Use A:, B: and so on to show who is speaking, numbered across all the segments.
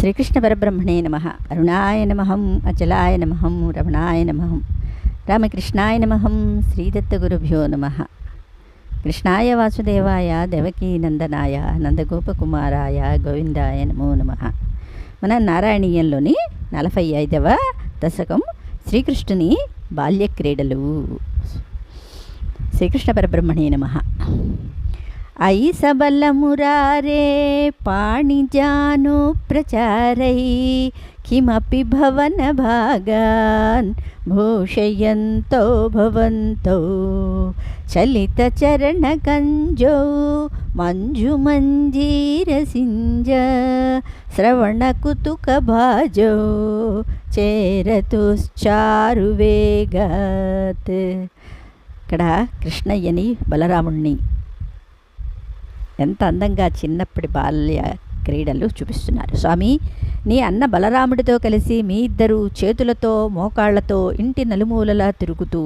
A: శ్రీకృష్ణ పరబ్రహ్మణే నమః. అరుణాయ నమః, అచలాయ నమః, రమణాయ నమః, రామకృష్ణాయ నమః, శ్రీదత్తగురుభ్యో నమః. కృష్ణాయ వాసుదేవాయ దేవకీనందనాయ నందగోపకుమారాయ గోవిందాయ నమో నమః. మన నారాయణీయంలోని 45వ దశకం శ్రీకృష్ణుని బాల్యక్రీడలు. శ్రీకృష్ణ పరబ్రహ్మణే నమః. ఐ సబలమురారే పాణిజాను ప్రచారై కిమపి భవన భాగాన్ భూషయంతో భవంతో చలిత చరణ కంజో మంజు మంజీరసింజ శ్రవణ కుతుక భాజో చేరతుశ్చారు వేగాత్. ఇక్కడ కృష్ణయ్యని బలరాముణ్ణి ఎంత అందంగా చిన్నప్పటి బాల్య క్రీడలు చూపిస్తున్నారు. స్వామి, నీ అన్న బలరాముడితో కలిసి మీ ఇద్దరు చేతులతో మోకాళ్లతో ఇంటి నలుమూలలా తిరుగుతూ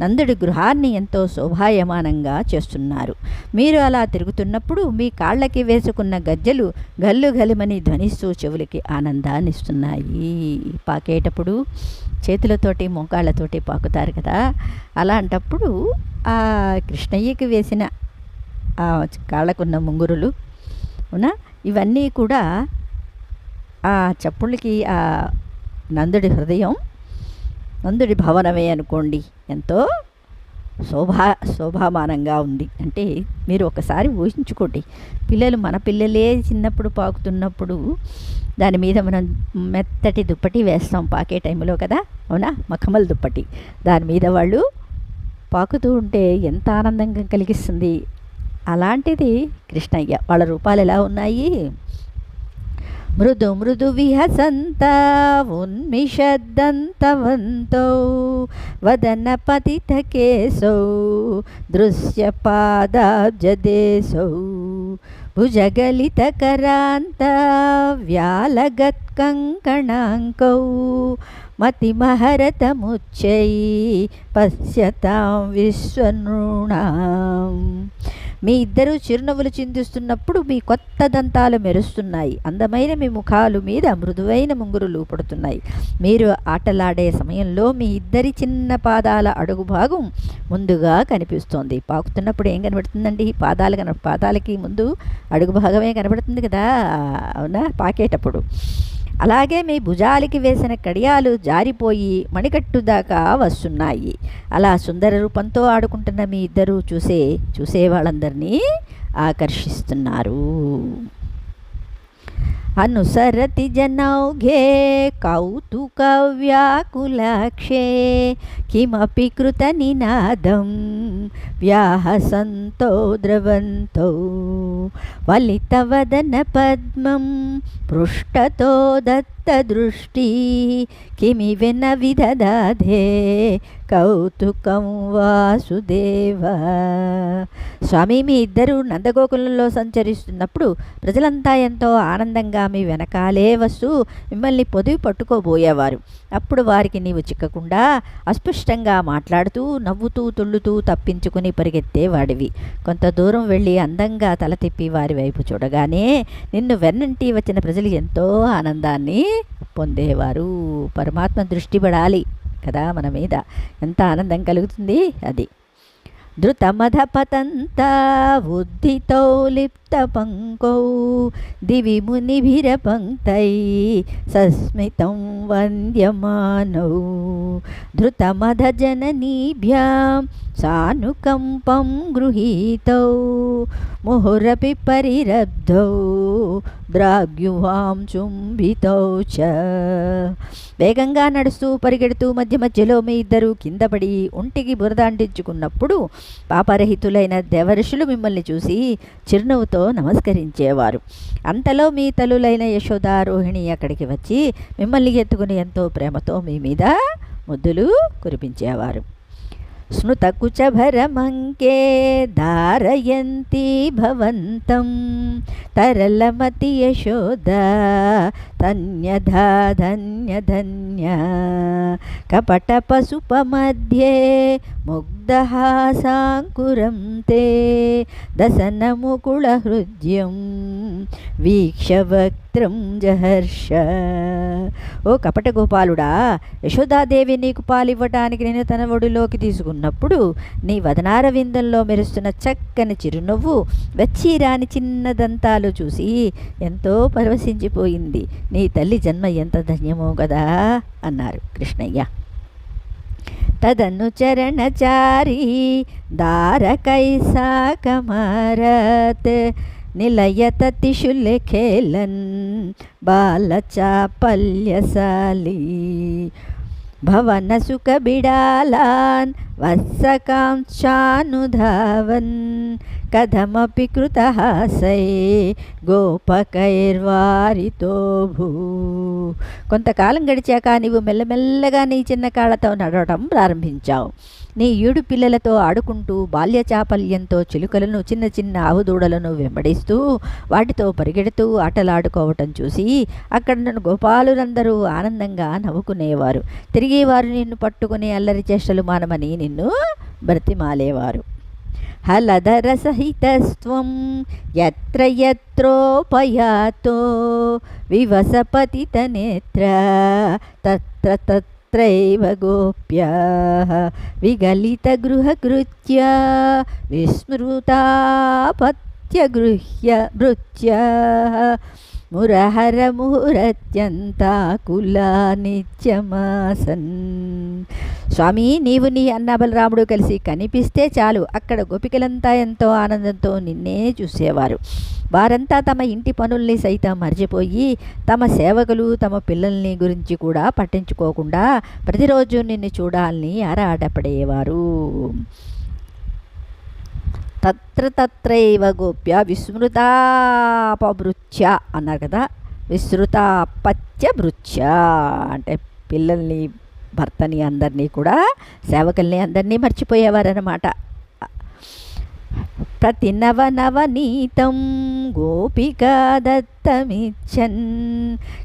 A: నందుడి గృహాన్ని ఎంతో శోభాయమానంగా చేస్తున్నారు. మీరు అలా తిరుగుతున్నప్పుడు మీ కాళ్ళకి వేసుకున్న గజ్జలు గల్లు గలిమని ధ్వనిస్తూ చెవులకి ఆనందాన్ని ఇస్తున్నాయి. పాకేటప్పుడు చేతులతోటి మోకాళ్ళతోటి పాకుతారు కదా, అలాంటప్పుడు ఆ కృష్ణయ్యకి వేసిన ఆ కాళ్ళకున్న ముంగురులు అవునా, ఇవన్నీ కూడా ఆ చప్పుళ్ళకి ఆ నందుడి నందుడి భవనమే అనుకోండి, ఎంతో శోభామానంగా ఉంది. అంటే మీరు ఒకసారి ఊహించుకోండి, మన పిల్లలే చిన్నప్పుడు పాకుతున్నప్పుడు దాని మీద మనం మెత్తటి దుప్పటి వేస్తాం పాకే టైంలో కదా, అవునా, మఖమల్ దుప్పటి, దాని మీద వాళ్ళు పాకుతూ ఉంటే ఎంత ఆనందంగా కలిగిస్తుంది. అలాంటిది కృష్ణయ్య. వాళ్ళ రూపాలు ఎలా ఉన్నాయి? మృదు మృదు విహసంత ఉన్మిషద్దంతవంతో వదన పతిత కేశౌ దృశ్యపాదాబ్జదేశౌ భుజగలిత కరాంత వ్యాలగత్ కంకణాంకౌ మతిమహరతముచ్చై పశ్యతాం విశ్వనృణాం. మీ ఇద్దరూ చిరునవ్వులు చిందిస్తున్నప్పుడు మీ కొత్త దంతాలు మెరుస్తున్నాయి. అందమైన మీ ముఖాలు మీద మృదువైన ముంగురులు పడుతున్నాయి. మీరు ఆటలాడే సమయంలో మీ ఇద్దరి చిన్న పాదాల అడుగు భాగం ముందుగా కనిపిస్తోంది. పాకుతున్నప్పుడు ఏం కనబడుతుందండి? పాదాలకి ముందు అడుగు భాగమే కనబడుతుంది కదా, అవునా, పాకేటప్పుడు. అలాగే మీ భుజాలకి వేసిన కడియాలు జారిపోయి మణికట్టు దాకా వస్తున్నాయి. అలా సుందర రూపంతో ఆడుకుంటున్న మీ ఇద్దరు చూసే వాళ్ళందరినీ ఆకర్షిస్తున్నారు. అనుసరతి జనౌఘే కౌతుక వ్యాకులాక్షే కిమపి కృత నినాదం వ్యాహసంతో ద్రవంతో వలితవదన పద్మం పృష్టతో దత్తదృష్టి కిమి విన విదదాధే కౌతుకం వాసుదేవ. స్వామి, మీ ఇద్దరు నందగోకులంలో సంచరిస్తున్నప్పుడు ప్రజలంతా ఎంతో ఆనందంగా మీ వెనకాలే వస్తూ మిమ్మల్ని పొదివి పట్టుకోబోయేవారు. అప్పుడు వారికి నీవు చిక్కకుండా అస్పష్టంగా మాట్లాడుతూ నవ్వుతూ తుళ్ళుతూ తప్పించుకుని పరిగెత్తేవాడివి. కొంత దూరం వెళ్ళి అందంగా తల తిప్పి వారి వైపు చూడగానే నిన్ను వెన్నంటి వచ్చిన ప్రజలు ఎంతో ఆనందాన్ని పొందేవారు. పరమాత్మ దృష్టి పడాలి కదా మన మీద, ఎంత ఆనందం కలుగుతుంది అది. ధృతమధపతంత ఉద్ధితో లిప్త పంకౌ దివి మునిభిర పంక్తై సస్మితం వంద్యమానౌ ధృతమధ జననీభ్యాం సానుకంపం గృహీతౌ ముహురపి పరిరబ్ధౌ ద్రాగ్యువాం చుంబితౌ చ. వేగంగా నడుస్తూ పరిగెడుతూ మధ్య మధ్యలో మీ ఇద్దరు కింద పడి ఒంటికి బురద అంటించుకున్నప్పుడు పాపరహితులైన దేవఋషులు మిమ్మల్ని చూసి చిరునవ్వుతో నమస్కరించేవారు. అంతలో మీ తల్లులైన యశోద, రోహిణి అక్కడికి వచ్చి మిమ్మల్ని ఎత్తుకుని ఎంతో ప్రేమతో మీ మీద ముద్దులు కురిపించేవారు. స్మృతకుచభరమంకే ధారయంతి భవంతం తరళమతి యశోద ధన్యధా ధన్య ధన్య లావణ్య కపటపసుపमध्ये ముగ్ధహాసాంకురం తే దశనముకుళహృద్యం వీక్షవక్త్రం జహర్ష. ఓ కపట గోపాలుడా, యశోదాదేవి నీకు పాలివ్వటానికి నేను తన ఒడిలోకి తీసుకున్నప్పుడు నీ వదనార విందంలో మెరుస్తున్న చక్కని చిరునవ్వు, వచ్చి రాని చిన్న దంతాలు చూసి ఎంతో పరవశించిపోయింది. నీ తల్లి జన్మ ఎంత ధన్యమో కదా అన్నారు కృష్ణయ్య. తదనుచరణచారీ దారకైసాకమారత్ నిలయతతిశులేఖేలన్ బాలచాపల్యశాలి భవన సుఖ బిడాలాన్ వత్సకాంక్షానుధావన్ కథమపి కృతహాసై గోపకైర్వారితో భూ. కొంతకాలం గడిచాక నీవు మెల్లమెల్లగా నీ చిన్న కాళ్ళతో నడవటం ప్రారంభించావు. నీ ఈడు పిల్లలతో ఆడుకుంటూ బాల్య చాపల్యంతో చిలుకలను చిన్న చిన్న ఆవుదూడలను వెంబడిస్తూ వాటితో పరిగెడుతూ ఆటలాడుకోవటం చూసి అక్కడ గోపాలులందరూ ఆనందంగా నవ్వుకునేవారు. తిరిగి వారు నిన్ను పట్టుకుని అల్లరి చేష్టలు మానమని నిన్ను బ్రతిమాలేవారు. హలధరసహితస్త్వం యత్ర యత్రోపయాతో వివసపతితనేత్ర తత్ర తత్రైవ గోప్యాః విగలితగృహకృత్య విస్మృతాపత్యగృహ్య భృత్యాః మురహర ముహురత్యంతాకులా నిత్యమాసన్. స్వామి, నీవు నీ అన్న బలరాముడు కలిసి కనిపిస్తే చాలు అక్కడ గోపికలంతా ఎంతో ఆనందంతో నిన్నే చూసేవారు. వారంతా తమ ఇంటి పనుల్ని సైతం మర్చిపోయి తమ సేవకులు తమ పిల్లల్ని గురించి కూడా పట్టించుకోకుండా ప్రతిరోజు నిన్ను చూడాలని ఆరాటపడేవారు. తత్ర తత్రైవ గోప్య విస్మృతాపభృత్య అన్నారు కదా. విస్మృతాపత్యభృత్య అంటే పిల్లల్ని, భర్తని, అందరినీ కూడా, సేవకుల్ని అందరినీ మర్చిపోయేవారన్నమాట. ప్రతి నవనవనీతం గోపికా దత్తమిచ్చన్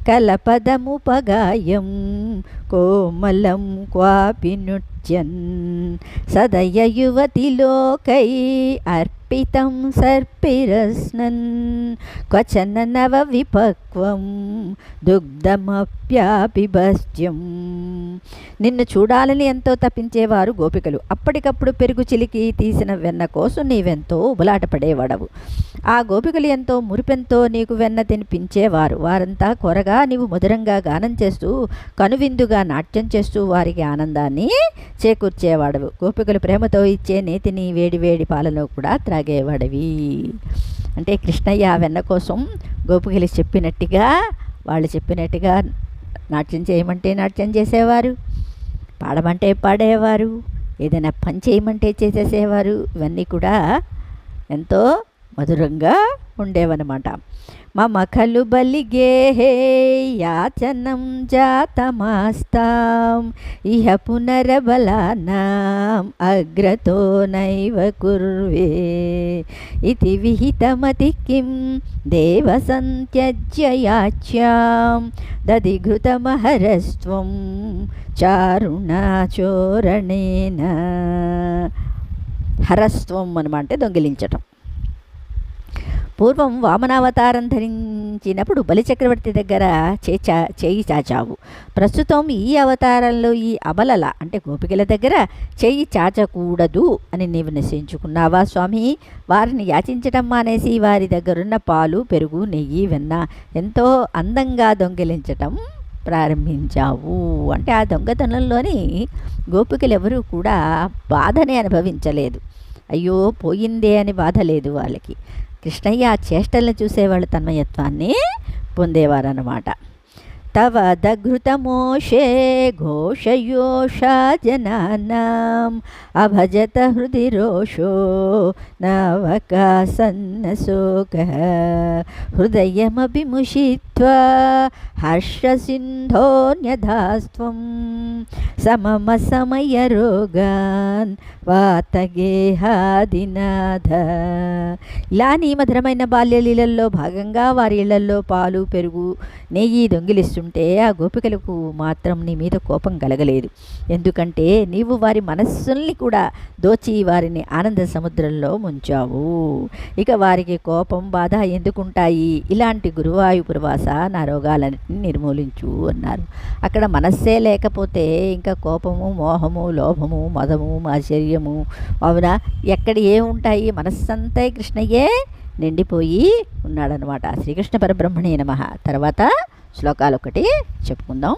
A: కలపదముపగాయం కోమలం క్వాపి నృత్యన్ సదయ యువతిలోకై అర్పితం సర్పిరస్నన్ క్వచన నవ విపక్వం దుగ్ధమప్యాపిభస్త్యం. నిన్ను చూడాలని ఎంతో తప్పించేవారు గోపికలు. అప్పటికప్పుడు పెరుగు చిలికి తీసిన వెన్న కోసం నీవెంతో ఉబలాట పడేవాడవు. ఆ గోపికలు ఎంతో మురిపెంతో నీకు వెన్న తినిపించేవారు. వారంతా కొరగా నీవు మధురంగా గానం చేస్తూ కనువిందుగా నాట్యం చేస్తూ వారికి ఆనందాన్ని చేకూర్చేవాడవు. గోపికలు ప్రేమతో ఇచ్చే నేతిని వేడివేడి పాలలో కూడా త్రాగేవాడవి. అంటే కృష్ణయ్య ఆ వెన్న కోసం గోపికలు చెప్పినట్టుగా, వాళ్ళు చెప్పినట్టుగా నాట్యం చేయమంటే నాట్యం చేసేవారు, పాడమంటే పాడేవారు, ఏదైనా పని చేయమంటే చేసేసేవారు. ఇవన్నీ కూడా ఎంతో మధురంగా ఉండేవన్నమాట. మమ ఖలు బలిగేహే యాచనం జాతమాస్తాం ఇహ పునరబలానాం అగ్రతో నైవ కుర్వే ఇతి విహితమతి కిం దేవసంత్యజ్య యాచ్యాం దధిఘృతమహరస్త్వం చారుణాచోరణేన. హరస్త్వం అనమాట దొంగిలించటం. పూర్వం వామనావతారం ధరించినప్పుడు బలిచక్రవర్తి దగ్గర చేయి చాచావు. ప్రస్తుతం ఈ అవతారంలో ఈ అబలల అంటే గోపికల దగ్గర చేయి చాచకూడదు అని నీవు నిశ్చయించుకున్నావా స్వామి? వారిని యాచించటం మానేసి వారి దగ్గరున్న పాలు, పెరుగు, నెయ్యి, వెన్న ఎంతో అందంగా దొంగిలించటం ప్రారంభించావు. అంటే ఆ దొంగతనంలోని గోపికలు ఎవరూ కూడా బాధనే అనుభవించలేదు. అయ్యో పోయిందే అని బాధ లేదు వాళ్ళకి. కృష్ణయ్య ఆ చేష్టలను చూసేవాళ్ళు తన్మయత్వాన్ని పొందేవారన్నమాట. తవ దఘృతమోషే ఘోషయోషా జనానాం అభజత హృది రోషో నవకాసన్నశోకః హృదయమభిముషిత్వా త్వా హర్షసింధోన్యధాస్త్వం సమమ సమయ రోగాన్ వాతగేహాదినాథ. ఇలా నీ మధురమైన బాల్యలీలల్లో భాగంగా వారి ఇళ్లల్లో పాలు పెరుగు నెయ్యి దొంగిలిస్తుంటే ఆ గోపికలకు మాత్రం నీ మీద కోపం కలగలేదు. ఎందుకంటే నీవు వారి మనస్సుల్ని కూడా దోచి వారిని ఆనంద సముద్రంలో ముంచావు. ఇక వారికి కోపం బాధ ఎందుకుంటాయి? ఇలాంటి గురువాయూపురవాస నా రోగాలన్నింటినీ నిర్మూలించు అన్నారు. అక్కడ మనస్సే లేకపోతే ఇంకా కోపము, మోహము, లోభము, మదము, ఆశ్చర్యము అవునా ఎక్కడ ఏముంటాయి? మనస్సంతా కృష్ణయ్యే నిండిపోయి ఉన్నాడనమాట. శ్రీకృష్ణ పరబ్రహ్మణే నమః. తర్వాత శ్లోకాలు ఒకటి చెప్పుకుందాం.